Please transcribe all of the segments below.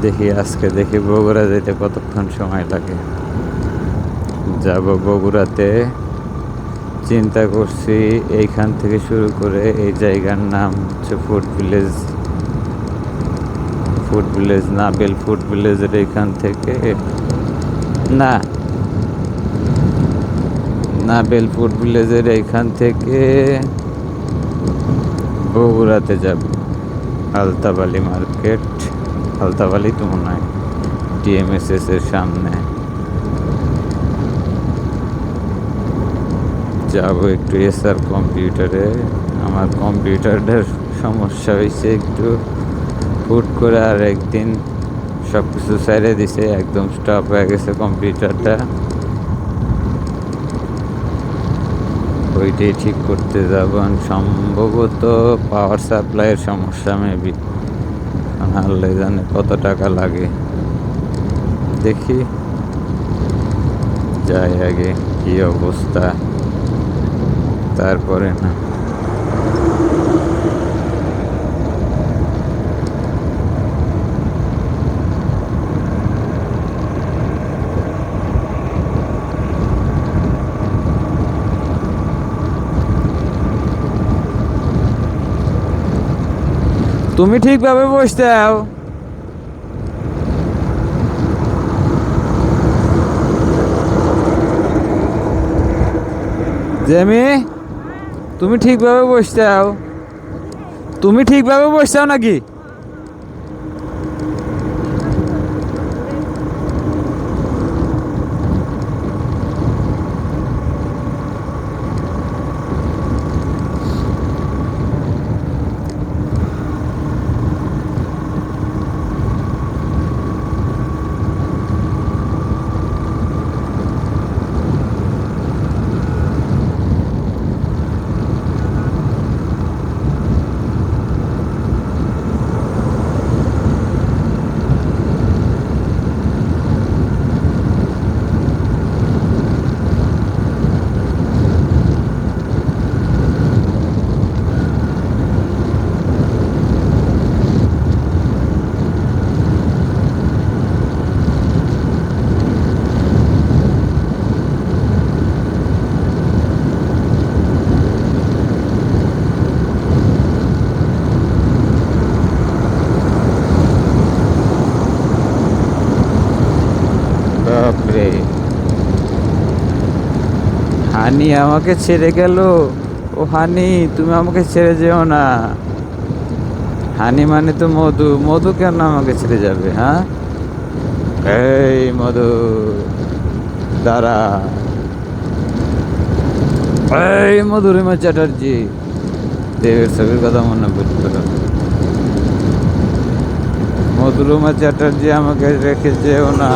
দেখি আজকে দেখি বগুড়া যেতে কতক্ষণ সময় লাগে। যাব বগুড়াতে, চিন্তা করছি এইখান থেকে শুরু করে এই জায়গার নাম হচ্ছে ফুড ভিলেজ। ফুড ভিলেজ না, বেল ফুড ভিলেজের এইখান থেকে না, না বেল ফুড ভিলেজের এইখান থেকে বগুড়াতে যাব। আলতাবালি মার্কেট, আলতাবালি তো মনে হয় টিএমএসএস এর সামনে যাব একটু এসআর কম্পিউটারে। আমার কম্পিউটারটার সমস্যা হয়েছে একটু, হুট করে আর একদিন সব কিছু ছেড়ে দিছে, একদম স্টপ হয়ে গেছে কম্পিউটারটা। ওইটাই ঠিক করতে যাব। সম্ভবত পাওয়ার সাপ্লাইয়ের সমস্যা মেবি, আল্লাহ জানে কত টাকা লাগে। দেখি যাই আগে কি অবস্থা, তারপরে না। তুমি ঠিকভাবে বসতে দাও। জেমি, তুমি ঠিকভাবে বসতে দাও। তুমি ঠিকভাবে বসতে দাও নাকি? বাপরে, হানি আমাকে ছেড়ে গেল। ও হানি, তুমি আমাকে ছেড়ে যেও না। হানি মানে তো মধু, মধু কেন আমাকে ছেড়ে যাবে? হ্যাঁ, এই মধু দাঁড়া। এই মধুরিমা চ্যাটার্জি, দেবের ছবির কথা মনে পড়ছিল। মধুরিমা চ্যাটার্জি আমাকে রেখে যেও না।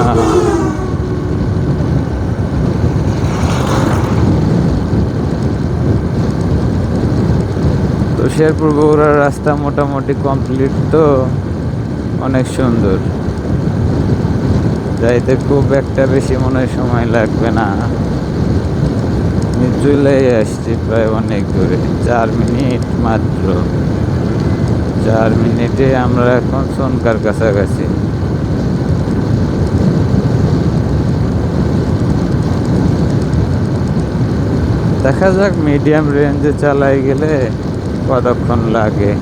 তো শেরপুর বগুড়ার রাস্তা মোটামুটি কমপ্লিট, তো অনেক সুন্দর। যাইতে খুব একটা বেশি মনে হয় সময় লাগবে না। চলে আসছি প্রায় অনেক দূরে, 4 মিনিট মাত্র। 4 মিনিটে আমরা এখন সোনকার কাছাকাছি। দেখা যাক মিডিয়াম রেঞ্জে চালাই গেলে কতক্ষণ লাগে।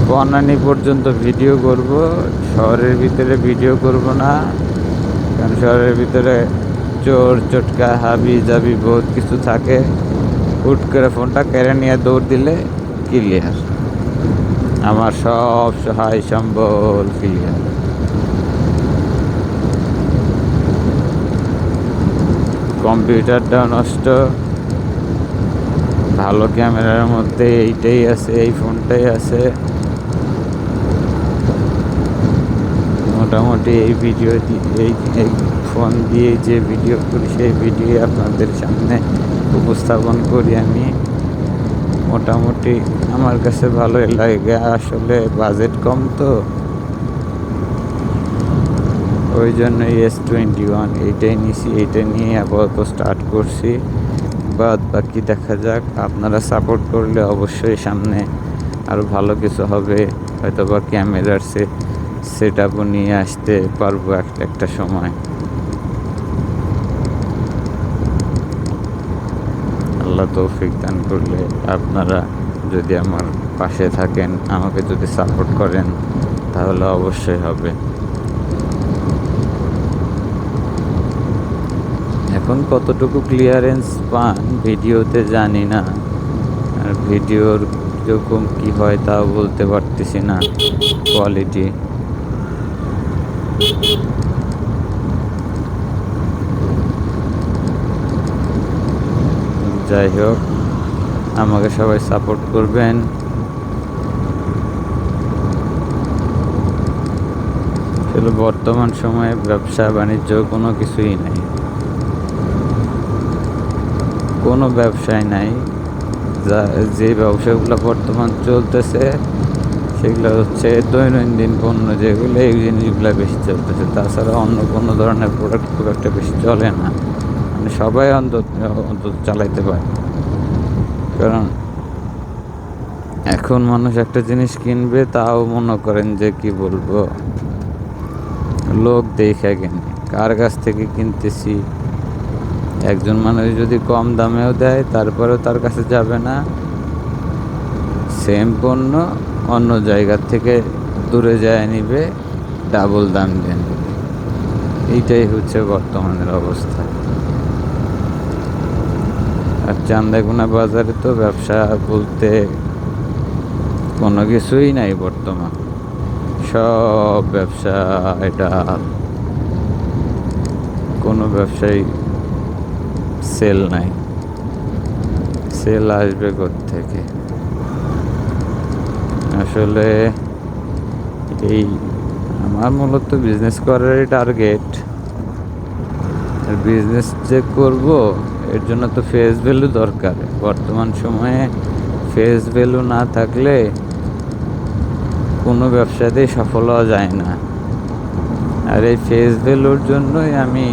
বনানী পর্যন্ত ভিডিও করব, শহরের ভিতরে ভিডিও করব না, কারণ শহরের ভিতরে চোর চটকা হাবি জাবি বহুত কিছু থাকে। হুট করে ফোনটা কেড়ে নিয়ে দৌড় দিলে ক্লিয়ার, আমার সব সহায় সম্বল ক্লিয়ার। কম্পিউটারটাও নষ্ট, ভালো ক্যামেরার মধ্যে এইটাই আছে, এই ফোনটাই আছে। মোটামুটি এই ভিডিও এই ফোন দিয়ে যে ভিডিও করি সেই ভিডিও আপনাদের সামনে উপস্থাপন করি আমি। মোটামুটি আমার কাছে ভালোই লাগে, আসলে বাজেট কম তো। ওই জন্য S21 এইটাই নিছি, এইটা নিয়ে আপাতত স্টার্ট করছি। বাদ বাকি দেখা যাক। আপনারা সাপোর্ট করলে অবশ্যই সামনে আরও ভালো কিছু হবে, হয়তো বা ক্যামেরার সেট আপও নিয়ে আসতে পারবো একটা সময়। আল্লাহ তৌফিক দান করলে আপনারা যদি আমার পাশে থাকেন, আমাকে যদি সাপোর্ট করেন, তাহলে অবশ্যই হবে। এখন কতটুকু ক্লিয়ারেন্স পান ভিডিওতে জানি না, আর ভিডিওর কীরকম কী হয় তাও বলতে পারতেছি না, কোয়ালিটি। যাই হোক, আমাকে সবাই সাপোর্ট করবেন। আসলে বর্তমান সময়ে ব্যবসা বাণিজ্য কোনো কিছুই নাই, কোনো ব্যবসায় নাই। যে ব্যবসাগুলো বর্তমান চলতেছে সেগুলো হচ্ছে দৈনন্দিন পণ্য, যেগুলো এই জিনিসগুলো বেশি চলতেছে। তাছাড়া অন্য কোনো ধরনের প্রোডাক্ট খুব একটা বেশি চলে না, মানে সবাই অন্তত চালাইতে পারে। কারণ এখন মানুষ একটা জিনিস কিনবে, তাও মনে করেন যে কি বলবো, লোক দেখে কেনে, কার কাছ থেকে কিনতেছি। একজন মানুষ যদি কম দামেও দেয়, তারপরেও তার কাছে যাবে না। সেম পণ্য অন্য জায়গার থেকে দূরে যায় নিবে, ডাবল দাম দিয়ে নেবে। এইটাই হচ্ছে বর্তমানের অবস্থা। আর চান্দাগুনা বাজারে তো ব্যবসা বলতে কোনো কিছুই নাই বর্তমান, সব ব্যবসা এটা, কোনো ব্যবসায়ী সেল নাই। সেল আসবে কোত্থেকে? আসলে এই আমার মূলত বিজনেস করারই টার্গেট। আর বিজনেস যে করব, এর জন্য তো ফেস ভ্যালু দরকার। বর্তমান সময়ে ফেস ভ্যালু না থাকলে কোনো ব্যবসাতেই সফল হওয়া যায় না। আর এই ফেস ভ্যালুর জন্যই আমি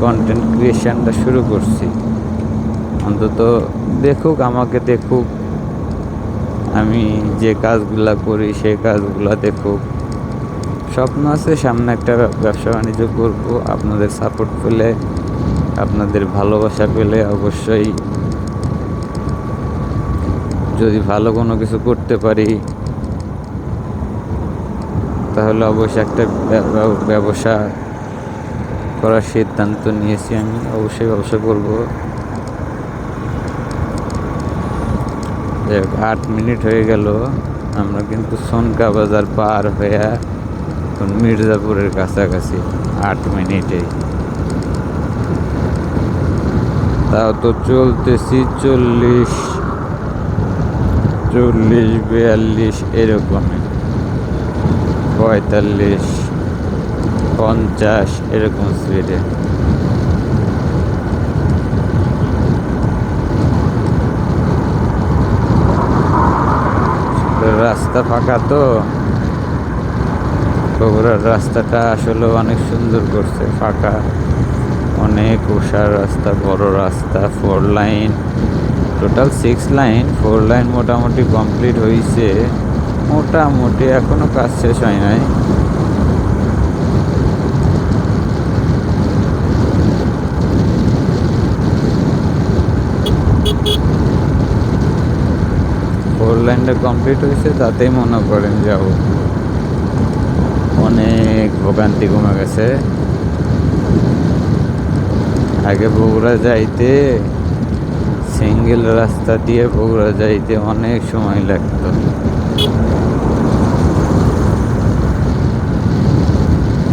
কন্টেন্ট ক্রিয়েশনটা শুরু করছি। অন্তত দেখুক, আমাকে দেখুক, আমি যে কাজগুলা করি সেই কাজগুলা দেখুক। স্বপ্ন আছে সামনে একটা ব্যবসা বাণিজ্য করবো। আপনাদের সাপোর্ট পেলে, আপনাদের ভালোবাসা পেলে অবশ্যই, যদি ভালো কোনো কিছু করতে পারি, তাহলে অবশ্যই একটা ব্যবসা করার সিদ্ধান্ত নিয়েছি আমি। অবশ্যই ব্যবসা করব। 8 মিনিট হয়ে গেল, আমরা কিন্তু সনকা বাজার পার হয়ে মির্জাপুরের কাছাকাছি। 8 মিনিটেই, তাও তো চলতেছি 40, 42 এরকমই, 45, 50 এরকম স্পিডে। রাস্তা ফাঁকা তো, বগুড়ার রাস্তাটা আসলে অনেক সুন্দর করছে, ফাঁকা, অনেক উষার রাস্তা, বড় রাস্তা, 4 লাইন, টোটাল 6 লাইন। 4 লাইন মোটামুটি কমপ্লিট হয়েছে, মোটামুটি এখনো কাজ শেষ হয় নাই। ফোর লাইনটা কমপ্লিট হয়েছে, তাতেই মনে করেন যাব অনেক ভোগান্তি কমে গেছে। আগে বগুড়া যাইতে, সিঙ্গেল রাস্তা দিয়ে বগুড়া যাইতে অনেক সময় লাগতো।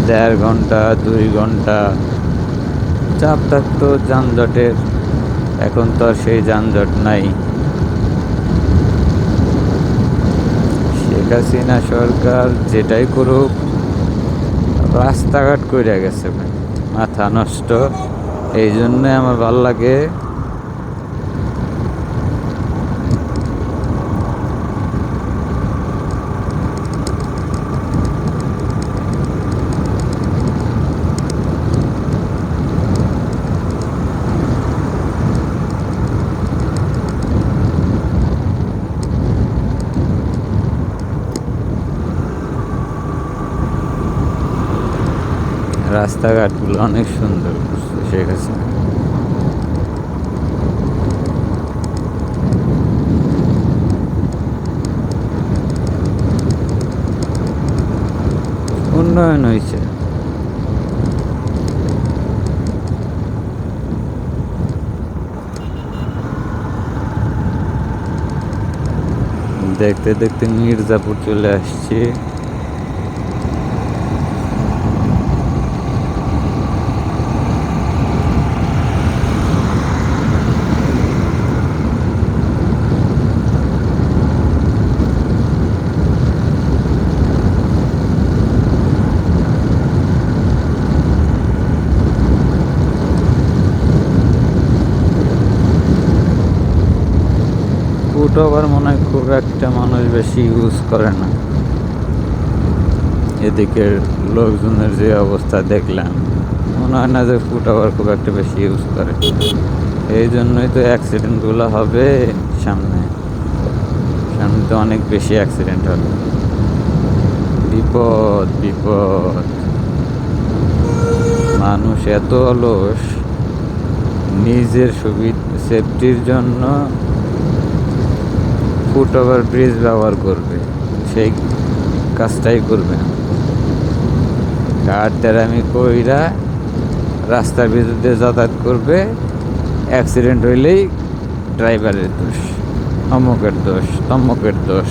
1.5 ঘন্টা 2 ঘন্টা চাপ থাকতো যানজটের। এখন তো আর সেই যানজট নাই। শেখ হাসিনা সরকার যেটাই করুক, রাস্তাঘাট কইরা গেছে ভাই, মাথা নষ্ট। এই জন্যে আমার ভাল লাগে রাস্তাঘাটগুলো অনেক সুন্দর করছে শেখ হাসিনা। উন্নয়ন হয়েছে। দেখতে দেখতে মির্জাপুর চলে আসছি। ফুটওভার মনে হয় খুব একটা মানুষ বেশি ইউজ করে না। এদিকের লোকজনের যে অবস্থা দেখলাম, মনে হয় না যে ফুটওভার খুব একটা বেশি ইউজ করে। এই জন্যই তো অ্যাক্সিডেন্টগুলো হবে সামনে। সামনে তো অনেক বেশি অ্যাক্সিডেন্ট হবে। বিপদ বিপদ। মানুষ এত অলস, নিজের সেফটির জন্য ফুটওভার ব্রিজ ব্যবহার করবে, সেই কাজটাই করবে না। কারদারামি কইরা রাস্তার ভিতর দিয়ে যাতায়াত করবে, অ্যাক্সিডেন্ট হইলেই ড্রাইভারের দোষ, অমুকের দোষ, তমুকের দোষ।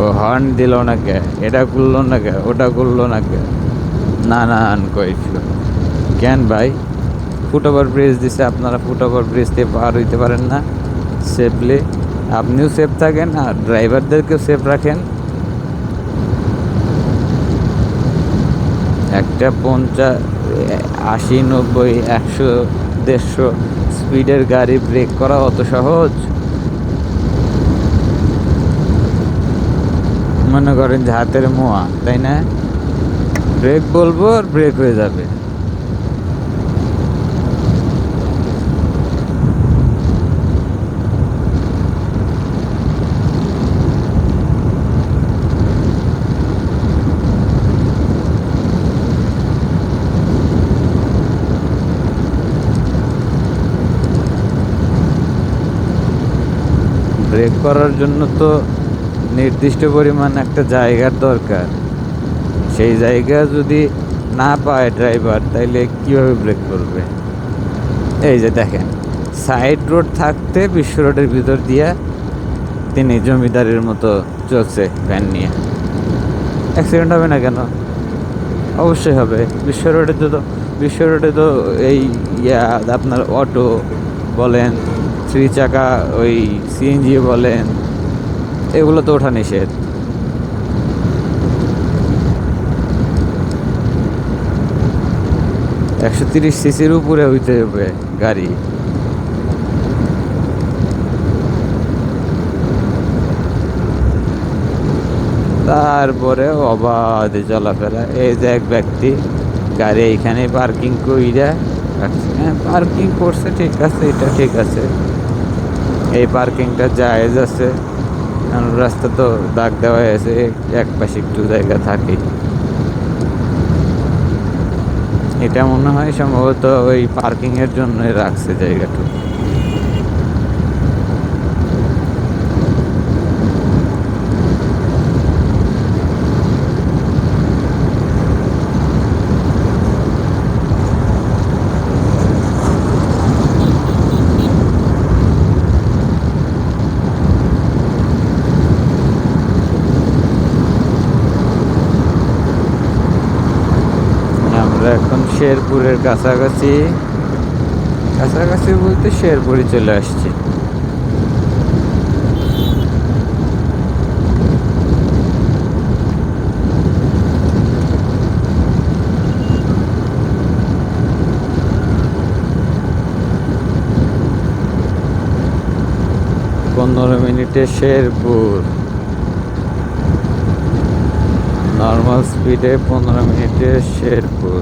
ও হর্ন দিল না কে, এটা করলো না কে, ওটা করলো না কে, নানান কইছিল। কেন ভাই? ফুটওভার ব্রিজ দিছে, আপনারা ফুটওভার ব্রিজ দিয়ে পার হইতে পারেন না সেফলি? আপনিও সেফ থাকেন আর ড্রাইভারদেরকেও সেফ রাখেন। একটা 50, 80, 90, 100, 150 স্পিডের গাড়ি ব্রেক করা অত সহজ? মনে করেন যে হাতের মোয়া, তাই না? ব্রেক বলবো আর ব্রেক হয়ে যাবে। ব্রেক করার জন্য তো নির্দিষ্ট পরিমাণ একটা জায়গার দরকার। সেই জায়গা যদি না পায় ড্রাইভার, তাইলে কীভাবে ব্রেক করবে? এই যে দেখেন, সাইড রোড থাকতে বিশ্ব রোডের ভিতর দিয়া তিনি জমিদারের মতো চলছে ভ্যান নিয়ে। অ্যাক্সিডেন্ট হবে না কেন? অবশ্যই হবে। বিশ্ব রোডে তো এই আপনার অটো বলেন, 3 চাকা ওই সিএনজি বলেন, এগুলো তো ওঠা নিষেধ। $130 উপরে হইতে হবে গাড়ি। তারপরে অবাধে চলাফেরা। এই যে এক ব্যক্তি গাড়ি এইখানে পার্কিং কইরা রাখছে। হ্যাঁ, পার্কিং করছে, ঠিক আছে, এটা ঠিক আছে, এই পার্কিংটা জায়েজ আছে, কারণ রাস্তা তো দাগ দেওয়া আছে, এক পাশে একটু জায়গা থাকে। এটা মনে হয় সম্ভবত ওই পার্কিংয়ের জন্য রাখছে জায়গাটুকু। এখন শেরপুরের কাছাকাছি, কাছাকাছি বলতে শেরপুরে চলে আসছি। পনেরো মিনিটে শেরপুর, নর্মাল স্পিডে 15 মিনিটে শেরপুর।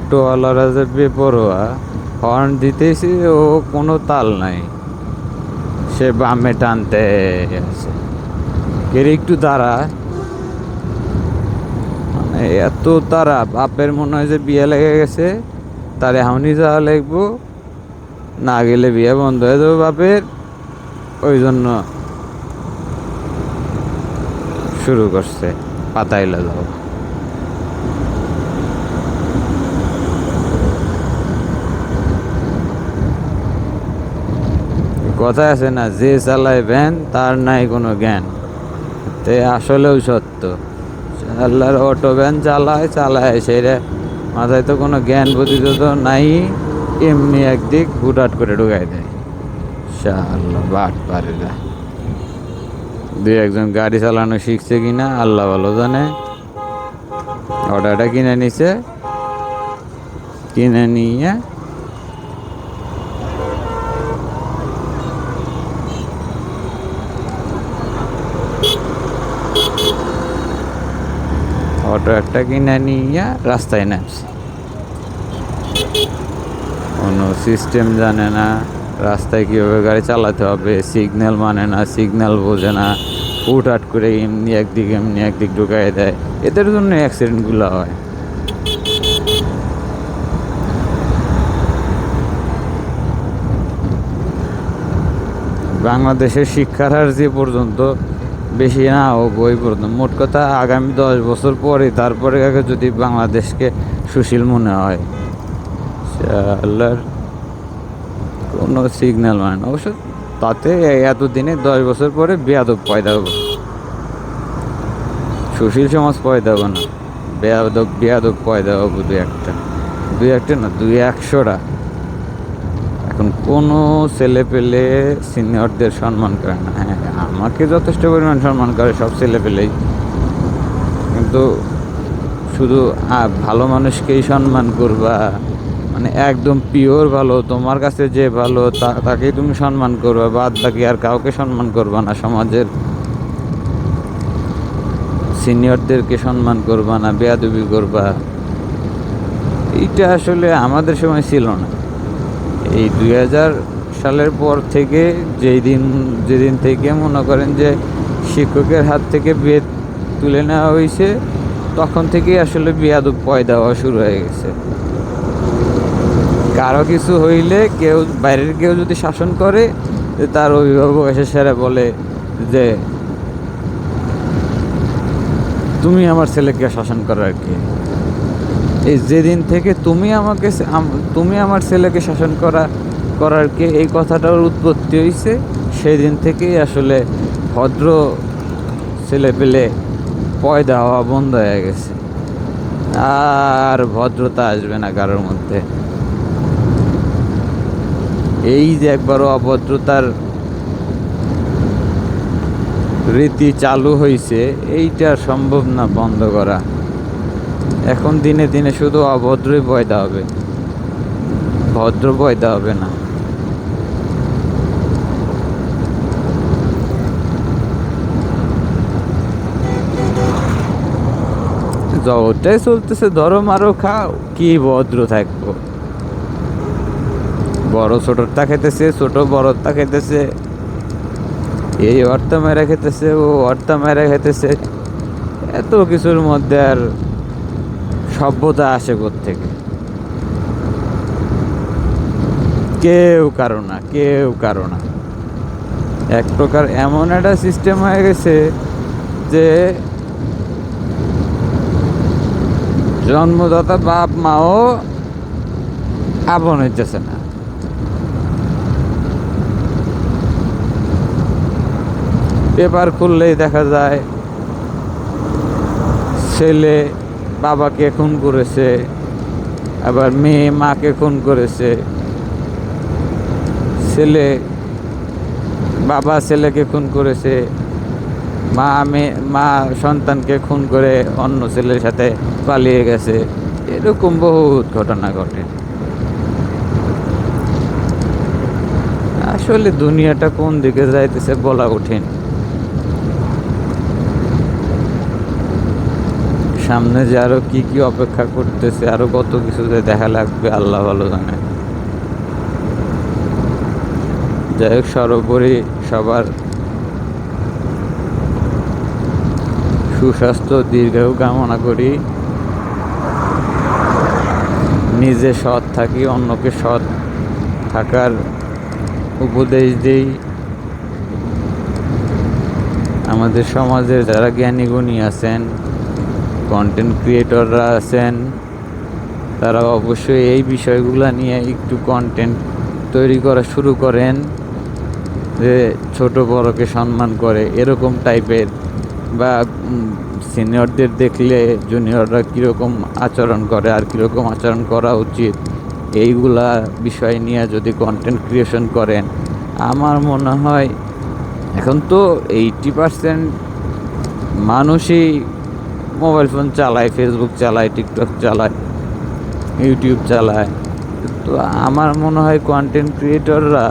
অটোওয়ালারা যে বেপরোয়া, হর্ন দিতেছি ও কোনো তাল নাই, সে বামে টানতে আছে, এর একটু দাঁড়া, মানে এত তারা বাপের মনে হয় যে বিয়ে লেগে গেছে, তার এখনই যাওয়া লাগবো, না গেলে বিয়ে বন্ধ হয়ে যাবে বাপের, ওই জন্য শুরু করছে পাতাইলা যাও। কথা আছে না, যে চালায় ভ্যান তার নাই কোনো জ্ঞান, তে আসলেও সত্য। আল্লাহর অটো ভ্যান চালায় চালায় সেটা মাথায় তো কোনো জ্ঞান বুদ্ধি তো নাই, এমনি একদিক হুটহাট করে ঢুকাই দেয়। আল্লাহ বাট পারে না, দুই একজন গাড়ি চালানো শিখছে কিনা আল্লাহ ভালো জানে। অটোটা কিনে নিছে, কিনে নিয়ে অটো একটা কিনে নিয়ে রাস্তায় নামছে, কোনো সিস্টেম জানে না, রাস্তায় কীভাবে গাড়ি চালাতে হবে, সিগন্যাল মানে না, সিগন্যাল বোঝে না, হুটহাট করে এমনি একদিক ঢুকাই দেয়, এদের জন্য অ্যাক্সিডেন্টগুলো হয়। বাংলাদেশের শিক্ষার হার যে পর্যন্ত বেশি না হোক ওই পর্যন্ত, মোট কথা আগামী 10 বছর পরে তারপরে আগে যদি বাংলাদেশকে সুশীল মনে হয়, আল্লাহর কোনো সিগন্যাল মানে না। অবশ্য তাতে এতদিনে 10 বছর পরে বেয়াদব পয়দা হবে, সুশীল সমাজ পয়দা হবে না, বেয়াদব পয়দা হবে দুই একটা না, 100টা। এখন কোনো ছেলে পেলে সিনিয়রদের সম্মান করে না। হ্যাঁ, আমাকে যথেষ্ট পরিমাণ সম্মান করে সব ছেলে পেলেই, কিন্তু শুধু ভালো মানুষকেই সম্মান করবা, মানে একদম পিওর ভালো, তোমার কাছে যে ভালো তাকেই তুমি সম্মান করবা, বাদ বাকি আর কাউকে সম্মান করবা না, সমাজের সিনিয়রদেরকে সম্মান করবা না, বেয়াদবি করবা, এইটা আসলে আমাদের সময় ছিল না। এই 2000 সালের পর থেকে যেদিন থেকে মনে করেন যে শিক্ষকের হাত থেকে বেদ তুলে নেওয়া হয়েছে, তখন থেকেই আসলে বেয়াদব পয়দা হওয়া শুরু হয়ে গেছে। কারো কিছু হইলে বাইরের কেউ যদি শাসন করে, তার অভিভাবক এসে সেরে বলে যে তুমি আমার ছেলেকে শাসন করার কি। এই যেদিন থেকে তুমি আমার ছেলেকে শাসন করার কে, এই কথাটার উৎপত্তি হয়েছে, সেই দিন থেকেই আসলে ভদ্র ছেলে পেলে পয়দা হওয়া বন্ধ হয়ে গেছে, আর ভদ্রতা আসবে না কারোর মধ্যে। এই যে একবারও অভদ্রতার রীতি চালু হয়েছে, এইটা সম্ভব না বন্ধ করা। এখন দিনে দিনে শুধু অভদ্রই পয়দা হবে, ভদ্র পয়দা হবে না। ওটাই চলতেছে, ধরো মারো খাও, কি ভদ্র থাকবো। বড় ছোটটা খেতেছে, ছোট বড়টা খেতেছে, এই অর্থ মেরে খেতেছে, ও অর্থ মেরে খেতেছে, এত কিছুর মধ্যে আর সভ্যতা আসে কোত্থেকে? কেউ কারো না। এক প্রকার এমন একটা সিস্টেম হয়ে গেছে যে জন্মদাতা বাপ মাও আপন হইতেছে না। পেপার খুললেই দেখা যায় ছেলে বাবাকে খুন করেছে, আবার মেয়ে মাকে খুন করেছে, বাবা ছেলেকে খুন করেছে, মা সন্তানকে খুন করে অন্য ছেলের সাথে পালিয়ে গেছে, এরকম বহুত ঘটনা ঘটে। আসলে দুনিয়াটা কোন দিকে যাইতেছে বলা কঠিন। সামনে যে আরো কি কি অপেক্ষা করতেছে, আরো কত কিছু যে দেখা লাগবে আল্লাহ ভালো জানে। যাই হোক, সর্বোপরি সবার সুস্বাস্থ্য দীর্ঘায়ু কামনা করি। নিজে সৎ থাকি, অন্যকে সৎ থাকার উপদেশ দিই। আমাদের সমাজের যারা জ্ঞানী গুণী আছেন, কন্টেন্ট ক্রিয়েটররা আছেন, তারা অবশ্যই এই বিষয়গুলো নিয়ে একটু কন্টেন্ট তৈরি করা শুরু করেন, যে ছোট বড়কে সম্মান করে এরকম টাইপের, বা সিনিয়রদের দেখলে জুনিয়ররা কীরকম আচরণ করে আর কীরকম আচরণ করা উচিত, এইগুলা বিষয় নিয়ে যদি কন্টেন্ট ক্রিয়েশন করেন, আমার মনে হয় এখন তো 80% মানুষই মোবাইল ফোন চালায়, ফেসবুক চালায়, টিকটক চালায়, ইউটিউব চালায়। তো আমার মনে হয় কন্টেন্ট ক্রিয়েটররা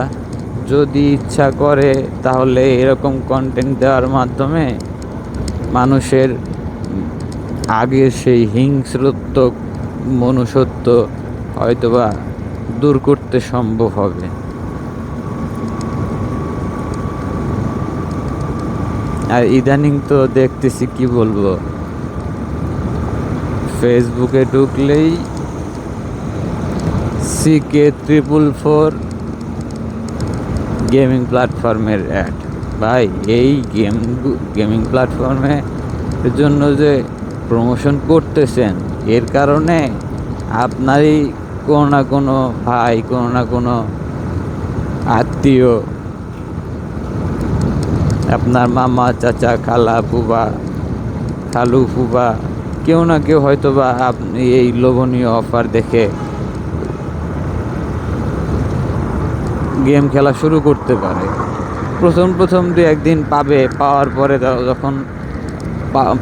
যদি ইচ্ছা করে তাহলে এরকম কন্টেন্ট দেওয়ার মাধ্যমে মানুষের আগের সেই হিংস্রত্ব মনুষ্যত্ব হয়তোবা দূর করতে সম্ভব হবে। আর ইদানিং তো দেখতেছি, কি বলবো, ফেসবুকে ঢুকলেই CK444 গেমিং প্ল্যাটফর্মের অ্যাড। ভাই, এই গেমিং প্ল্যাটফর্মের জন্য যে প্রমোশন করতেছেন, এর কারণে আপনারই কোনো না কোনো ভাই, কোনো না কোনো আত্মীয়, আপনার মামা, চাচা, খালা, ফুবা, খালু, ফুবা, কেউ না কেউ হয়তো বা আপনি এই লোভনীয় অফার দেখে গেম খেলা শুরু করতে পারে। প্রথম দু একদিন পাবে, পাওয়ার পরে যখন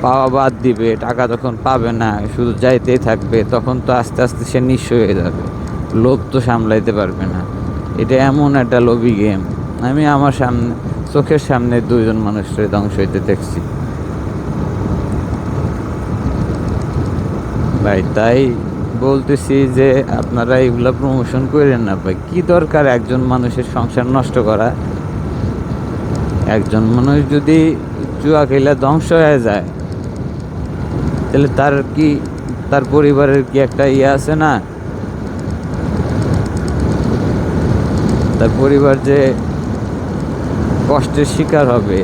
পাওয়া বাদ দিবে, টাকা যখন পাবে না, শুধু যাইতেই থাকবে, তখন তো আস্তে আস্তে সে নিঃস্ব হয়ে যাবে। লোভ তো সামলাইতে পারবে না। এটা এমন একটা লোভী গেম, আমি আমার চোখের সামনে 2জন মানুষের ধ্বংস হইতে দেখছি ভাই। তাই বলতেছি যে আপনারা এগুলা প্রমোশন করেন না ভাই। কি দরকার একজন মানুষের সংসার নষ্ট করা? একজন মানুষ যদি জুয়া খেলে ধ্বংস হয়ে যায়, তাহলে তার পরিবারের কি একটা আছে না? তার পরিবার যে কষ্টের শিকার হবে,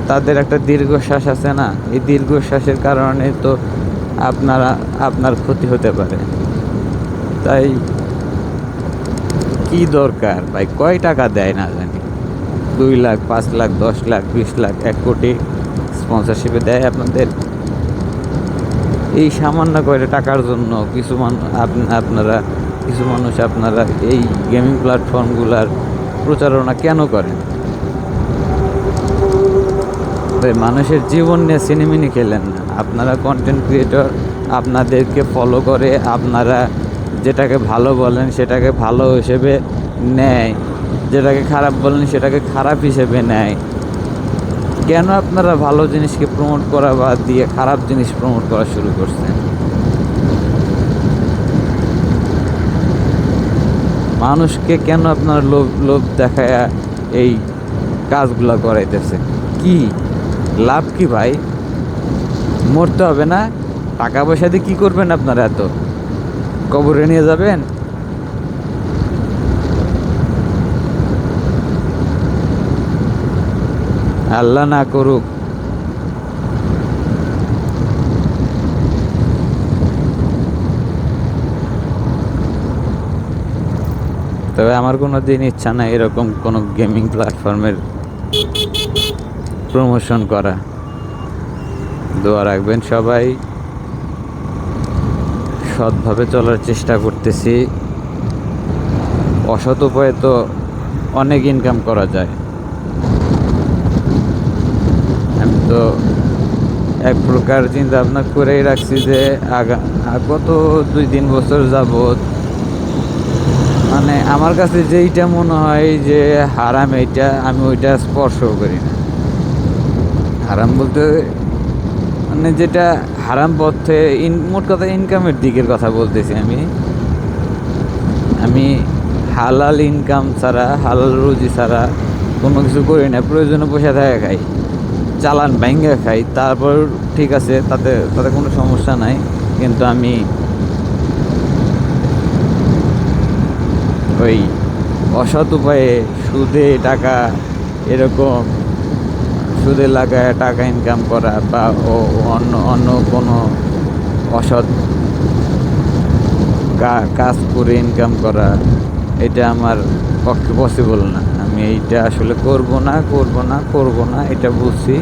তাদের একটা দীর্ঘশ্বাস আছে না? এই দীর্ঘশ্বাসের কারণে তো আপনার ক্ষতি হতে পারে। তাই কি দরকার ভাই? কয় টাকা দেয় না জানি, 2 লাখ, 5 লাখ, 10 লাখ, 20 লাখ, 1 কোটি স্পন্সরশিপে দেয় আপনাদের। এই সামান্য কয়টা টাকার জন্য কিছু মানুষ আপনারা এই গেমিং প্ল্যাটফর্মগুলার প্রচারণা কেন করেন? মানুষের জীবন নিয়ে সিনেমিনি খেলেন না। আপনারা কন্টেন্ট ক্রিয়েটর, আপনাদেরকে ফলো করে, আপনারা যেটাকে ভালো বলেন সেটাকে ভালো হিসেবে নেয়, যেটাকে খারাপ বলেন সেটাকে খারাপ হিসেবে নেয়। কেন আপনারা ভালো জিনিসকে প্রমোট করা বাদ দিয়ে খারাপ জিনিস প্রমোট করা শুরু করছেন? মানুষকে কেন আপনারা লোভ দেখায় এই কাজগুলো করাইতেছে? কি লাভ কি ভাই? মরতে হবে না? টাকা পয়সা দিয়ে কী করবেন আপনারা? এত কবরে নিয়ে যাবেন? আল্লাহ না করুক। তবে আমার কোনো দিন ইচ্ছা নাই এরকম কোনো গেমিং প্ল্যাটফর্মের প্রমোশন করা। দোয়া রাখবেন সবাই। সৎভাবে চলার চেষ্টা করতেছি। অসৎ উপায়ে তো অনেক ইনকাম করা যায়। আমি তো এক প্রকার চিন্তা ভাবনা করেই রাখছি যে গত 2-3 বছর যাবৎ মানে আমার কাছে যেইটা মনে হয় যে হারাম, এইটা আমি ওইটা স্পর্শ করি না। হারাম বলতে মানে যেটা হারাম পথে মোট কথা ইনকামের দিকের কথা বলতেছি আমি হালাল ইনকাম ছাড়া, হালাল রুজি ছাড়া কোনো কিছু করি না। প্রয়োজনে বসে থাকা খাই, চালান ভাঙ্গা খাই, তারপর ঠিক আছে, তাতে তাতে কোনো সমস্যা নাই। কিন্তু আমি ওই অসৎ উপায়ে সুদে টাকা, এরকম সুদে লাগায় টাকা ইনকাম করা বা অন্য অন্য কোনো অসৎ কাজ করে ইনকাম করা, এটা আমার পক্ষে পসিবল না। আমি এইটা আসলে করব না এটা বুঝছি।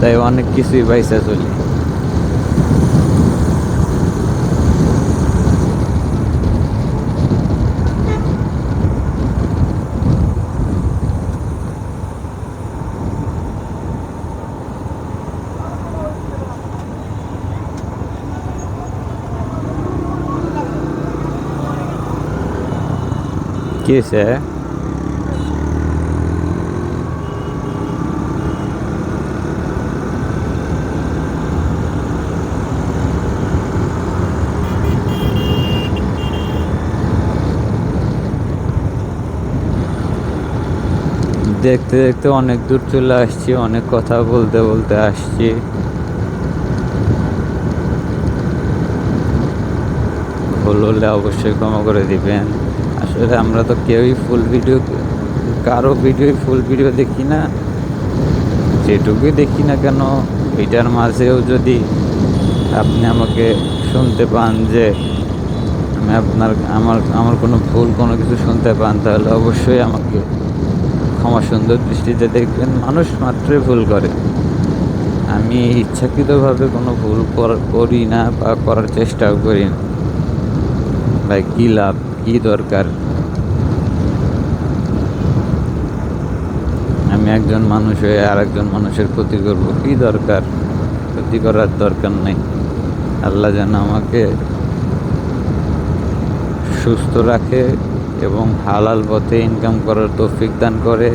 তাই অনেক কিছুই বাইসা চলি। কি হয়েছে? দেখতে দেখতে অনেক দূর চলে আসছি, অনেক কথা বলতে বলতে আসছি। ভুল হলে অবশ্যই ক্ষমা করে দিবেন। আসলে আমরা তো কেউই কারো ফুল ভিডিও দেখি না। যেটুকুই দেখি না কেন, এটার মাঝেও যদি আপনি আমাকে শুনতে পান যে আমি আমার কোনো ভুল কোনো কিছু শুনতে পান, তাহলে অবশ্যই আমাকে ক্ষমা সুন্দর দৃষ্টিতে দেখবেন। মানুষ মাত্রই ভুল করে। আমি ইচ্ছাকৃতভাবে কোনো ভুল করি না বা করার চেষ্টাও করি না। ভাই কী লাভ, কী দরকার? আমি একজন মানুষ হয়ে আরেকজন মানুষের ক্ষতি করব, কী দরকার? ক্ষতি করার দরকার নেই। আল্লাহ যেন আমাকে সুস্থ রাখে এবং হালাল পথে ইনকাম করার তৌফিক দান করে,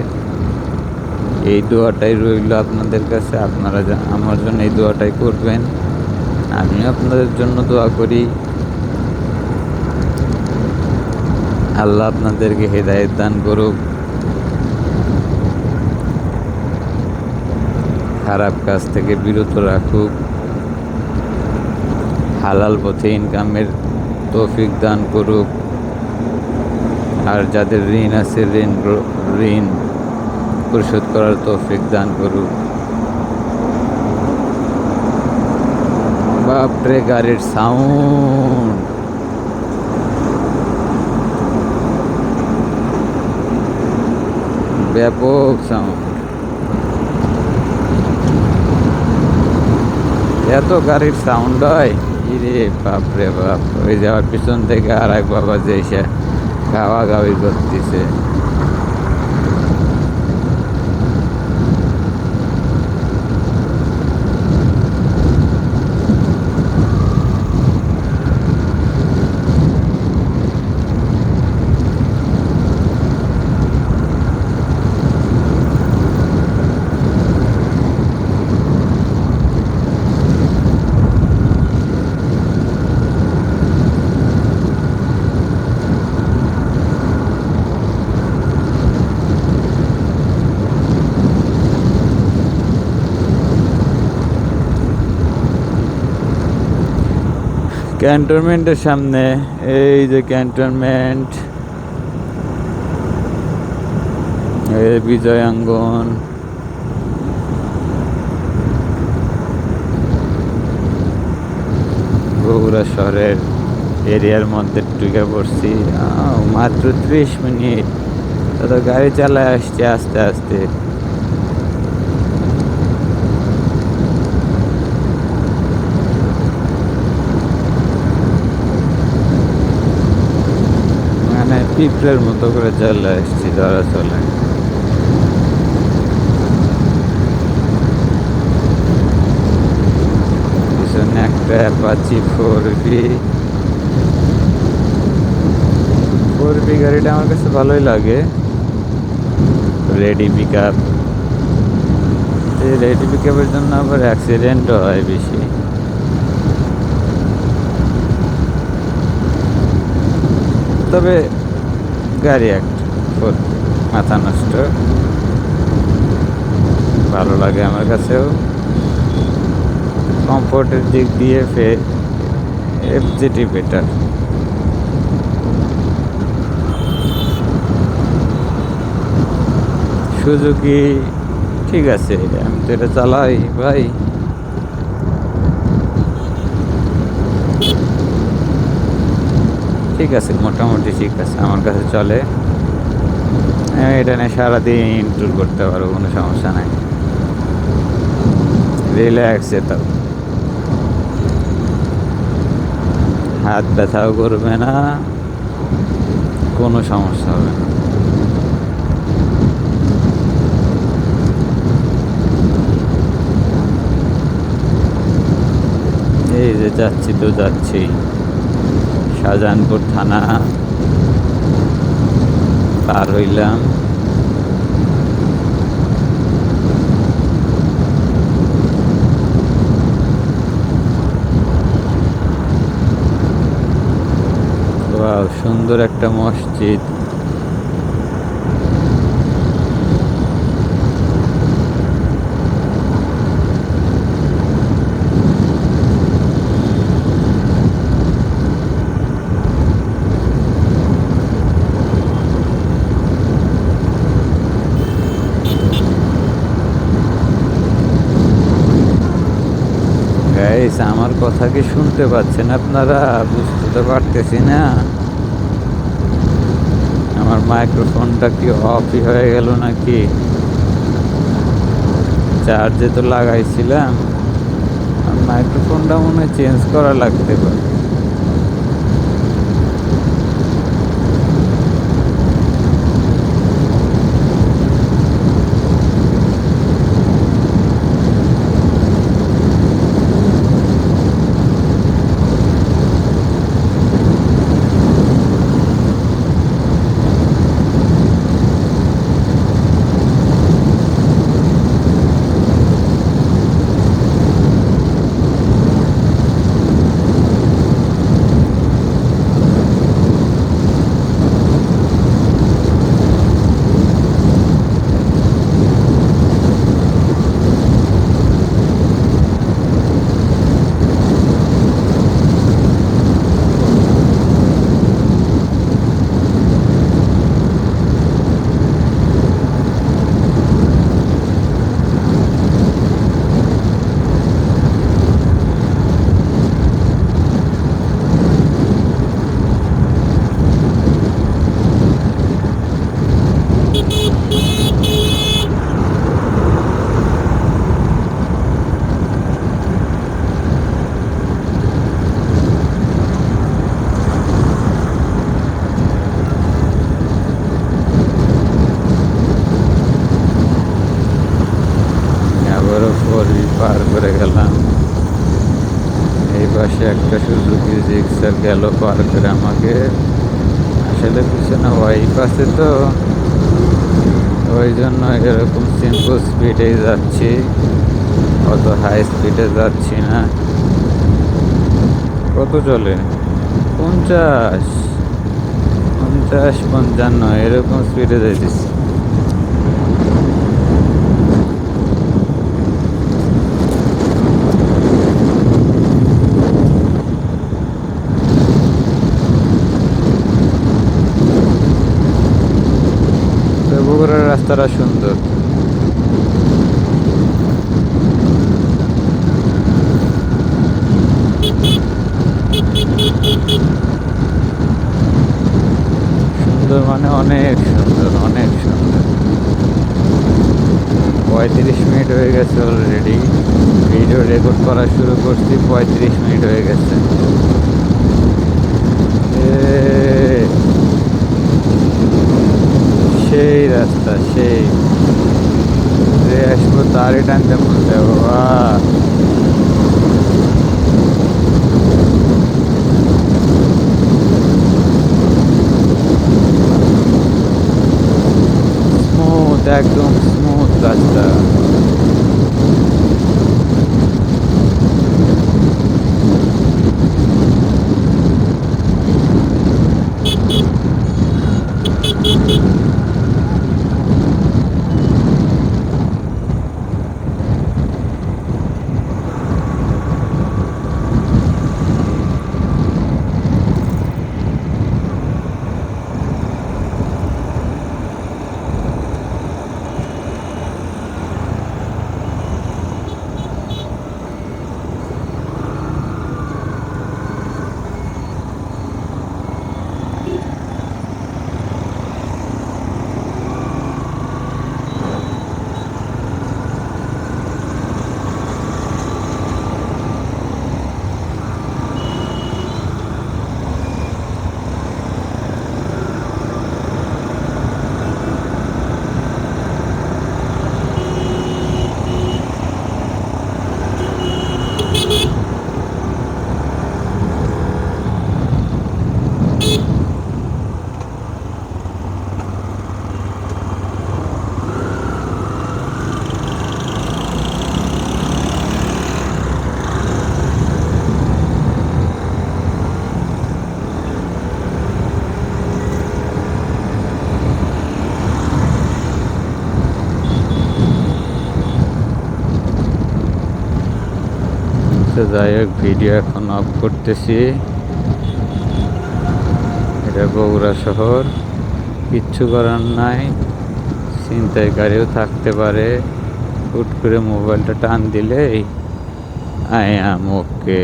এই দোয়াটাই রইল আপনাদের কাছে। আপনারা আমার জন্য এই দোয়াটাই করবেন। আমি আপনাদের জন্য দোয়া করি। আল্লাহ আপনাদেরকে হেদায়েত দান করুক, খারাপ কাজ থেকে বিরত রাখুক, হালাল পথে ইনকামের তৌফিক দান করুক। আর যাদের ঋণ আছে, ঋণ পরিশোধ করার তৌফিক দান করুক। বাপরে, গাড়ির সাউন্ড! ব্যাপক সাউন্ড! এত গাড়ির সাউন্ড হয়? ইরে বাপরে বাপ! ওই যাওয়ার পিছন থেকে আর এক বাবা যে এসে গাওয়াগাওয়ি করতেছে। ক্যান্টনমেন্টের সামনে, এই যে ক্যান্টনমেন্ট, বিজয়াঙ্গন। বগুড়া শহরের এরিয়ার মধ্যে ঢুকে পড়ছি। মাত্র 30 মিনিট, তো গাড়ি চালায় আসছে আস্তে আস্তে। মানে পিঁপড়ের মতো করে চলে আসছি, ধরা চলে। পিছনে একটা অ্যাপাচি 4B গাড়িটা আমার কাছে ভালোই লাগে। Ready pick up. এই রেডি পিকআপের জন্য আবার অ্যাক্সিডেন্টও হয় বেশি। তবে গাড়ি একটা মাথা নষ্ট, ভালো লাগে আমার কাছেও। কমফোর্টের দিক দিয়ে এফজেডি বেটার। সুজুকি ঠিক আছে, আমি তো এটা চালাই ভাই। ঠিক আছে, মোটামুটি ঠিক আছে, আমার কাছে চলে। আমি এটা নিয়ে সারাদিন ট্যুর করতে পারবো, কোনো সমস্যা নাই। রিল্যাক্স যেতাম, হাত ব্যথাও করবে না, কোনো সমস্যা হবে না। এই যে যাচ্ছি তো যাচ্ছি, শাহজাহানপুর থানা পার হইলাম। সুন্দর একটা মসজিদ। আমার কথা কি শুনতে পাচ্ছেন আপনারা? বুঝতে তো পারতেছি না। আমার মাইক্রোফোনটা কি অফই হয়ে গেল নাকি? চার্জে তো লাগাইছিলাম, আর মাইক্রোফোনটা মনে হয় চেঞ্জ করা লাগতে পারে। পার করে গেলাম। এই পাশে একটা সুজুকি জিক্সার গেল পার করে আমাকে। আসলে পিছনে ওয়াইপ আছে তো, ওই জন্য এরকম সিম্পল স্পিডে যাচ্ছি, অত হাই স্পিডে যাচ্ছি না। কত চলে? 50, 50, 55 এরকম স্পিডে যাইতেছি। বগুড়ার রাস্তাটা সুন্দর। সুন্দর মানে অনেক সুন্দর, অনেক সুন্দর। 35 মিনিট হয়ে গেছে অলরেডি। ভিডিও রেকর্ড করা শুরু করছি, 35 মিনিট হয়ে গেছে। সেই রাস্তা, সেই যে আসবো তারই টানতে বলতে বাবা। স্মুথ, একদম স্মুথ রাস্তা। তো যাই হোক, ভিডিও এখন অফ করতেছি। এটা বগুড়া শহর, কিচ্ছু করার নাই, ছিনতাইকারীও থাকতে পারে। হুট করে মোবাইলটা টান দিলেই আই অ্যাম ওকে।